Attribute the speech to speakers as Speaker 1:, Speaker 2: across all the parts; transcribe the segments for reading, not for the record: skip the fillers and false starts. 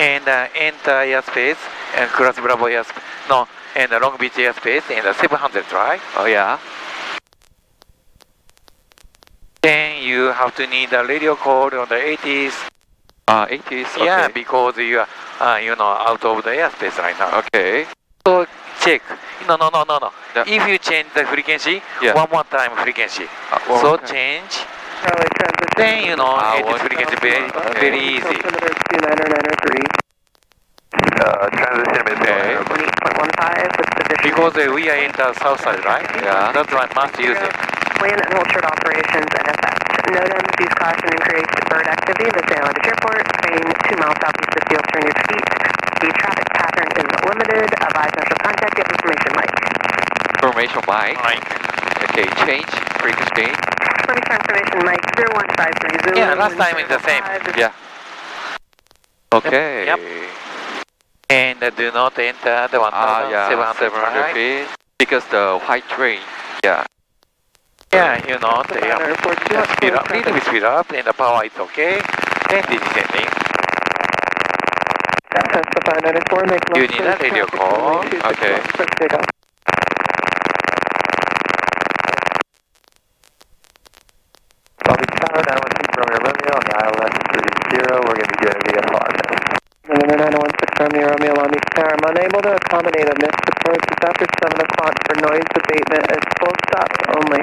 Speaker 1: and enter airspace and cross Bravo airspace. No, and Long Beach airspace and 700, right?
Speaker 2: Oh yeah.
Speaker 1: Then you have to need a radio code on the 80s.
Speaker 2: 80s. Okay.
Speaker 1: Yeah, because you are, out of the airspace right now.
Speaker 2: Okay.
Speaker 1: So check. No.
Speaker 2: Yeah.
Speaker 1: If you change the frequency,
Speaker 2: Yeah.
Speaker 1: one more time frequency. So change. Then it is frequency very easy.
Speaker 3: Transition is
Speaker 2: Okay.
Speaker 3: 1.15.
Speaker 1: Because we are in the south side, right?
Speaker 2: Yeah.
Speaker 1: That's why I must use it.
Speaker 3: Plan and hold short operations NFX. NOTAMs use caution and create bird activity at the San Luis Airport. Train 2 miles southeast of Field 300 feet. The traffic pattern is limited. Advise initial contact. Get information mic.
Speaker 2: Information mic.
Speaker 1: Mike.
Speaker 2: Okay, change frequency.
Speaker 3: Information mic 01530.
Speaker 1: Yeah, last time it's the same.
Speaker 2: Yeah. Okay.
Speaker 1: Yep. And do not enter the 1,700
Speaker 2: 700 feet. Because the white train. Yeah.
Speaker 1: Yeah, they just speed up, little bit speed up, and the power is okay. Then descending. You need a radio call.
Speaker 2: Okay.
Speaker 3: Bobby Tower, 916 Romeo Romeo on the ILS 30. We're going to be doing a VFR. 916 Romeo Romeo Long Beach Tower. I'm unable to accommodate a missed approach. It's after 7 o'clock for noise abatement. It's full stops only.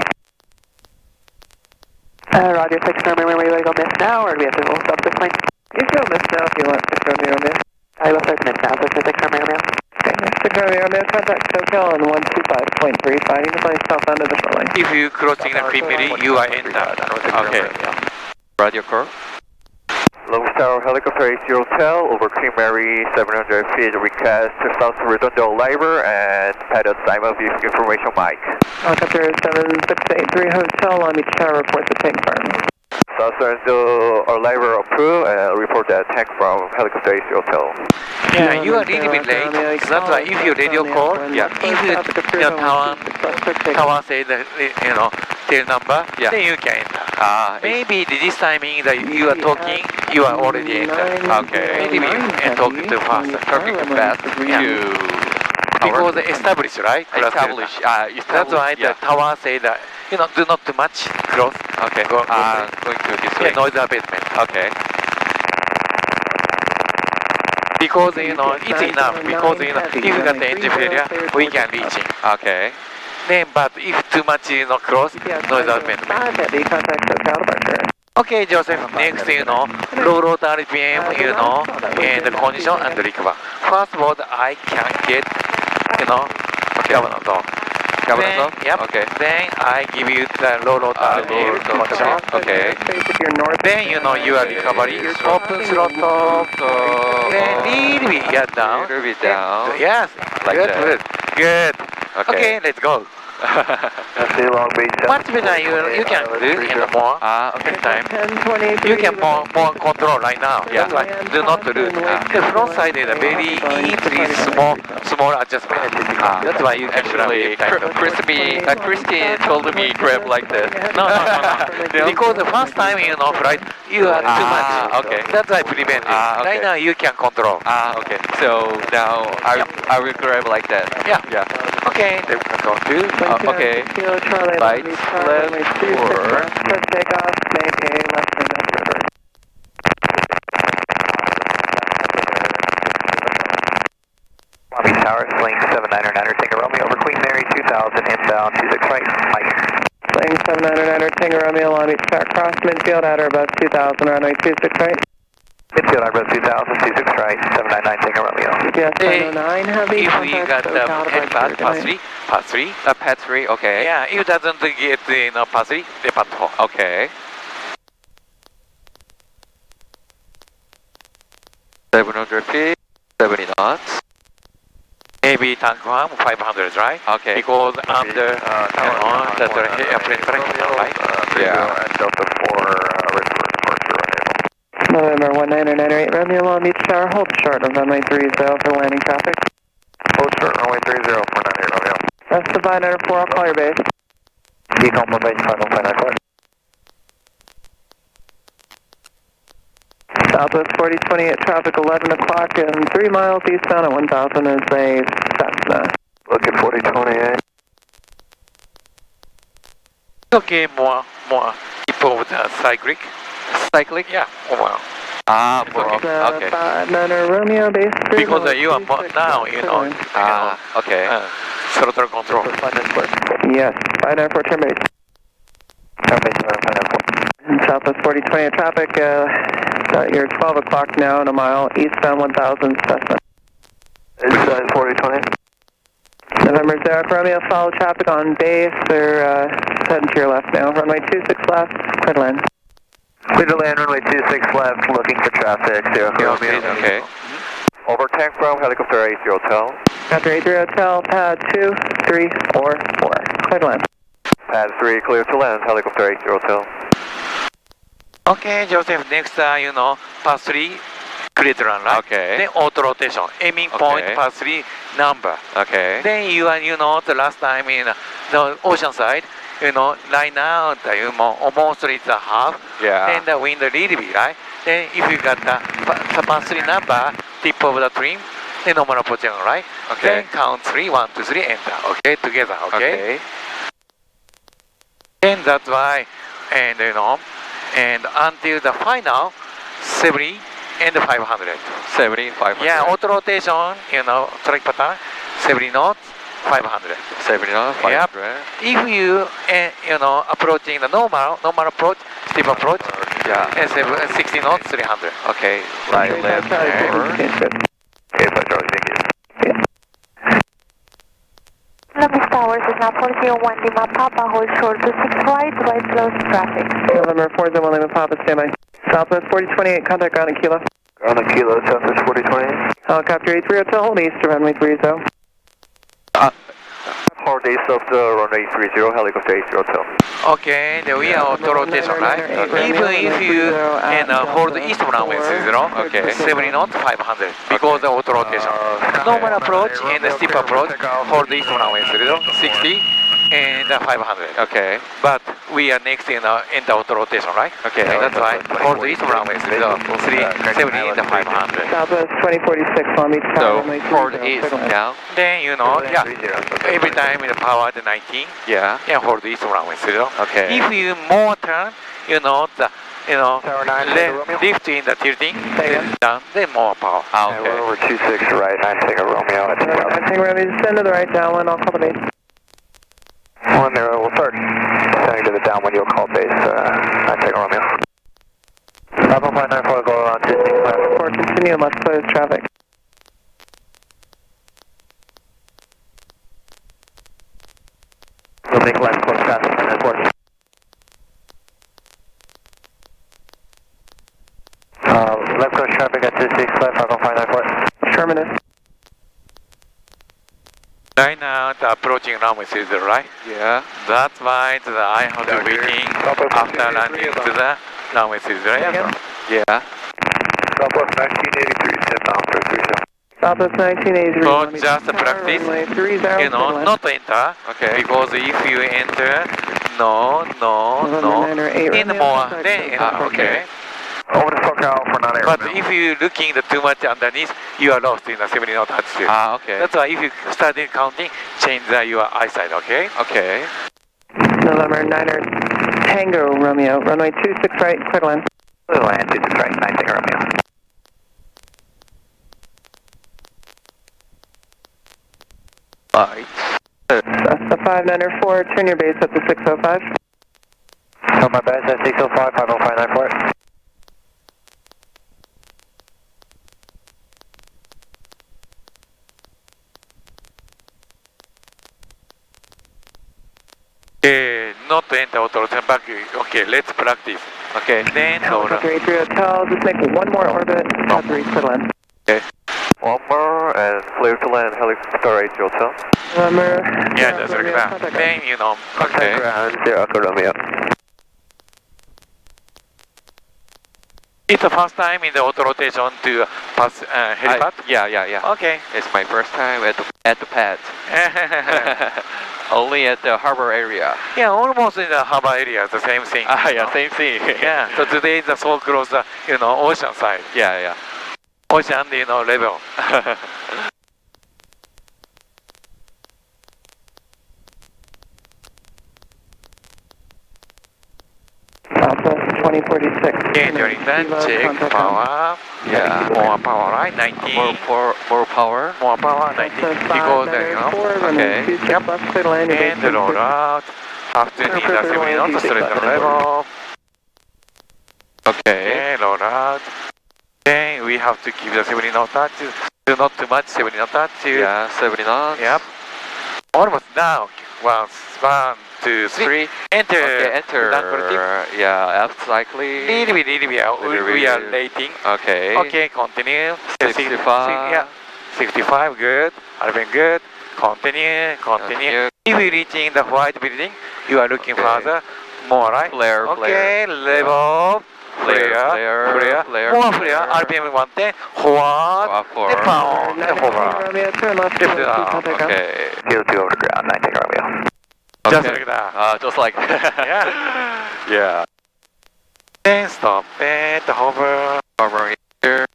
Speaker 3: Roger, 6 Romeo Romeo. Are we going to go miss now, or do we have to full stop this plane? You can go miss now if you want, 6 Romeo Romeo. I will start miss now, so 6 Romeo Romeo. Okay, 6 Romeo Romeo, contact SoCal on 125.35. You can find yourself under the runway.
Speaker 1: If you crossing the Creamery, you are entered.
Speaker 2: Okay. Radio call.
Speaker 3: Long Tower Helicopter AC Hotel over Queen Mary 700 feet. Request South Redondo Liver and Pedal Simon View Information Mic. Helicopter 7683 Hotel Long Beach Tower reports a tank burn. South Redondo or Liver approved and report that tank from Helicopter AC Hotel.
Speaker 1: Yeah, you are a little bit late. That's why if you radio call, if your tower say the tail number, then you can enter. Maybe this timing that you are talking, you are already entered.
Speaker 2: Okay.
Speaker 1: Maybe you can talk too fast.
Speaker 2: Talking fast to
Speaker 1: Because established, right?
Speaker 2: establish.
Speaker 1: That's why the tower say that do not too much close.
Speaker 2: Okay.
Speaker 1: Going
Speaker 2: to this way.
Speaker 1: noise abatement.
Speaker 2: Okay.
Speaker 1: Because it's enough. Because if you got the engine failure, we can reach it.
Speaker 2: Okay.
Speaker 1: Then, but if too much close, noise abatement. Okay, Joseph. Next, low rotor RPM, and the condition and recover. First of all, I can get, governor zone.
Speaker 2: Governor zone?
Speaker 1: Yep.
Speaker 2: Okay.
Speaker 1: Then I give you the low rotor RPM condition.
Speaker 2: Okay.
Speaker 1: Then your recovery. Open throttle. Then little bit down.
Speaker 2: Little bit down.
Speaker 1: Yes.
Speaker 2: Like
Speaker 1: Good.
Speaker 2: that.
Speaker 1: Good.
Speaker 2: Okay.
Speaker 1: Okay, let's go.
Speaker 3: Long Beach.
Speaker 1: Much better you can do more
Speaker 2: Okay.
Speaker 1: time. You can more control right now.
Speaker 2: Yeah.
Speaker 1: That's why do not lose. The front side is a very easily small adjustment. That's why you can
Speaker 2: Actually, Christine told me grab like this.
Speaker 1: No. Because the first time flight, you are too much.
Speaker 2: Okay.
Speaker 1: That's why I prevent it.
Speaker 2: Okay.
Speaker 1: Right now you can control.
Speaker 2: Okay. So now I will grab like that.
Speaker 1: Yeah. Okay, then we can go to.
Speaker 2: Okay. Lights left or
Speaker 3: Takeoff, make a left turn left reverse. Long Beach Tower, Sling 799er, Tango Romeo over Queen Mary 2000, inbound 26 right, Mike. Sling 799er, Tango Romeo, Long Beach Tower, cross midfield, outer above 2000, runway 26 right. Midfield, outer above 2000, 26 right, 799 Tango Romeo. Yes, 709, heavy.
Speaker 1: If we got the pass 3.
Speaker 2: pad 3, okay.
Speaker 1: Yeah, if it doesn't get pass 3, they pass 4.
Speaker 2: Okay. 700 feet, 70 knots.
Speaker 1: Maybe tank 1, 500, right?
Speaker 2: Okay.
Speaker 1: Because under that's the airplane correction, right?
Speaker 2: Yeah.
Speaker 3: And Delta 4, November 1998, Romeo Long Beach Tower, hold short of runway 30 for landing traffic. Hold short, runway 30 for 98 Romeo. That's the 904, I'll call your base. Decom 1 base, final flight,
Speaker 4: Southwest 4028 traffic 11 o'clock and 3 miles eastbound at 1000 is a Cessna.
Speaker 3: Looking 4028.
Speaker 1: Okay, more people with cyclic.
Speaker 2: Cyclic?
Speaker 1: Yeah, more.
Speaker 2: Ah,
Speaker 4: Okay.
Speaker 2: okay.
Speaker 4: 59er Romeo base.
Speaker 1: Because you are now,
Speaker 2: Okay.
Speaker 1: throttle control.
Speaker 4: Yes, 594 turn base. Southwest 4028 traffic, you're 12 o'clock now and a mile eastbound 1000 Cessna.
Speaker 3: Is 4020?
Speaker 4: November Zero Romeo, follow traffic on base. They're heading to your left now. Runway 26 left, clear to land.
Speaker 3: Clear to land, runway 26 left, looking for traffic, Zero Romeo.
Speaker 2: Okay.
Speaker 3: Over tank from helicopter 80 Hotel.
Speaker 4: After 80 Hotel, pad 2, 3, 4, 4. Clear to land.
Speaker 3: Pad 3, clear to land, helicopter 80 Hotel.
Speaker 1: Okay, Joseph, next, pass 3, clear to run, right?
Speaker 2: Okay.
Speaker 1: Then auto rotation, aiming point,
Speaker 2: Okay.
Speaker 1: pass 3, number.
Speaker 2: Okay.
Speaker 1: Then the last time in the ocean side, line out, almost reach the half.
Speaker 2: Yeah.
Speaker 1: Then the wind a little bit, right? Then if you got the pass 3 number, tip of the trim, then normal approach, right?
Speaker 2: Okay.
Speaker 1: Then count 3, 1, 2, 3, enter. Okay, together, okay?
Speaker 2: Okay.
Speaker 1: And that's why, and and until the final 70 and 500.
Speaker 2: 75.
Speaker 1: Yeah, auto rotation, track pattern, 70 knots, 500.
Speaker 2: 70 knots, 500.
Speaker 1: If you, approaching the normal approach, steep approach,
Speaker 2: Yeah.
Speaker 1: and 60 knots, 300.
Speaker 2: Okay. Right, left, over.
Speaker 3: Okay, Flight Charlie, thank you.
Speaker 5: Lobby Towers is now 401 Lima Papa, hold short to 6 right close traffic.
Speaker 4: November 401 Lima Papa, standby. Southwest 4028, contact ground and Kilo.
Speaker 3: Ground and Kilo, Southwest 4020.
Speaker 4: Helicopter 83 Hotel, hold east to runway 30.
Speaker 3: Hard east of the runway 30, helicopter 80 Hotel.
Speaker 1: Okay, then we are auto rotation, right? Even if you hold east runway 30,
Speaker 2: Okay.
Speaker 1: 70 knots, 500, because the auto rotation. Normal approach and the steep approach, hold east runway 30, 60 and 500.
Speaker 2: Okay.
Speaker 1: But we are next in the auto rotation, right?
Speaker 2: Okay.
Speaker 1: That's why hold the east runway 30, 70 and 500.
Speaker 4: Southwest 2046, Long Beach Tower,
Speaker 2: So,
Speaker 4: runway 30.
Speaker 2: hold east down.
Speaker 1: Then, every time in the power the 19,
Speaker 2: Yeah.
Speaker 1: hold the east runway 30.
Speaker 2: Okay.
Speaker 1: If you more turn, lift in the tilting, down, then more power.
Speaker 2: Ah,
Speaker 3: We're
Speaker 2: okay.
Speaker 3: over 26 right, 96 Romeo at 2000.
Speaker 4: I think Romeo, descend to the right, down one, I'll call the base.
Speaker 3: 10, we'll start sending to the downwind, you'll call base, 96 Romeo. 51594, go around 26 left.
Speaker 4: Or continue, must close traffic.
Speaker 3: We'll make left close traffic and report. Left coast traffic at 26 left, 51594.
Speaker 4: Terminus.
Speaker 1: Right now, the approaching runway 30, right?
Speaker 2: Yeah.
Speaker 1: That's why I have to waiting after landing to the runway 30, right?
Speaker 2: Yeah.
Speaker 3: Southwest 1983, 10 miles for 37.
Speaker 4: Southwest 1983.
Speaker 1: So
Speaker 4: Long Beach
Speaker 1: just
Speaker 4: Tower,
Speaker 1: practice,
Speaker 4: runway 30,
Speaker 1: not enter,
Speaker 2: Okay.
Speaker 1: because if you enter, no,
Speaker 4: November 9 or 8
Speaker 1: in the
Speaker 4: Romeo,
Speaker 1: more,
Speaker 4: contact
Speaker 1: then
Speaker 4: ground.
Speaker 1: enter, okay?
Speaker 3: Over the fuck out for non-air.
Speaker 1: But if you looking too much underneath, you are lost in the 70 knot altitude.
Speaker 2: Ah, okay.
Speaker 1: That's why if you started counting, change your eyesight, okay?
Speaker 2: Okay.
Speaker 4: November 9 or Tango Romeo, runway 26 right, clear to land.
Speaker 3: Clear land, 26 right, 96 Romeo.
Speaker 2: Right.
Speaker 4: Cessna 594, turn your base up to 605.
Speaker 3: So my base at 605, 50594.
Speaker 1: Not to enter auto rotation back. Okay, let's practice.
Speaker 2: Okay.
Speaker 1: Then,
Speaker 4: Helicopter 83 Hotel, just make one more orbit, pad 3, clear to land.
Speaker 3: One more and clear to land, helicopter 80 Hotel.
Speaker 4: November.
Speaker 1: yeah, that's
Speaker 4: Romeo,
Speaker 1: like that.
Speaker 4: contact ground.
Speaker 1: Then,
Speaker 2: Okay.
Speaker 3: Ground, 0 Romeo.
Speaker 1: it's the first time in the auto rotation to pass helipad?
Speaker 2: Yeah.
Speaker 1: Okay.
Speaker 2: It's my first time at the pad. Only at the harbor area.
Speaker 1: Yeah, almost in the harbor area, the same thing.
Speaker 2: Yeah, same thing.
Speaker 1: Yeah, so today is so close, ocean side.
Speaker 2: Yeah.
Speaker 1: Ocean, level.
Speaker 4: Southwest 2046.
Speaker 1: Okay, during that, check power.
Speaker 2: Yeah.
Speaker 1: More power, right? 19.
Speaker 2: More power.
Speaker 1: More power, 19. Because,
Speaker 2: Okay.
Speaker 1: Yep. And roll out. After need the 70 knots, straight level.
Speaker 2: Okay.
Speaker 1: Okay, roll out. Then we have to keep the 70 knot touch. Do not too much, 70 knot touch.
Speaker 2: Yeah, 70 knots.
Speaker 1: Yep. Almost now. One, two, three. Enter.
Speaker 2: Okay, enter. Yeah, F cycling.
Speaker 1: Little bit. We are rating.
Speaker 2: Okay.
Speaker 1: Okay, continue.
Speaker 2: 65.
Speaker 1: Yeah. 65, good. Alvin, good. Continue. If you're reaching the white building, you are looking further. More, right?
Speaker 2: Flare.
Speaker 1: Okay, level. Flare. More flare. RPM 110. Forward.
Speaker 2: Forward.
Speaker 1: Down. Hover.
Speaker 4: Romeo, turn left.
Speaker 1: Lift it up.
Speaker 2: Okay.
Speaker 3: 02 over the ground, 19 Romeo.
Speaker 1: Just like that.
Speaker 2: Just like that.
Speaker 1: Yeah.
Speaker 2: Yeah.
Speaker 1: Then stop it. Hover.
Speaker 2: Hovering here.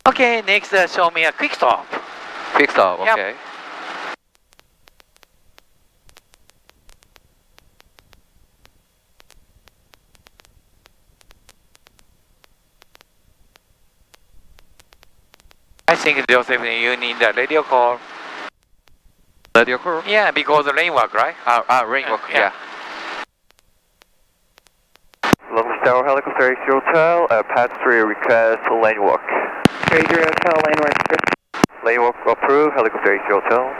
Speaker 1: Okay, next show me a quick stop.
Speaker 2: Quick stop.
Speaker 1: Yep.
Speaker 2: Okay.
Speaker 1: I think Joseph, you need a radio call.
Speaker 2: Radio call?
Speaker 1: Yeah, because the rain work, right?
Speaker 2: Rain work. Yeah.
Speaker 3: Lone Star Helicopter AC Hotel, pass 3 request lane walk.
Speaker 4: 30 Hotel, lane work.
Speaker 3: Lane walk approved, Helicopter AC Hotel.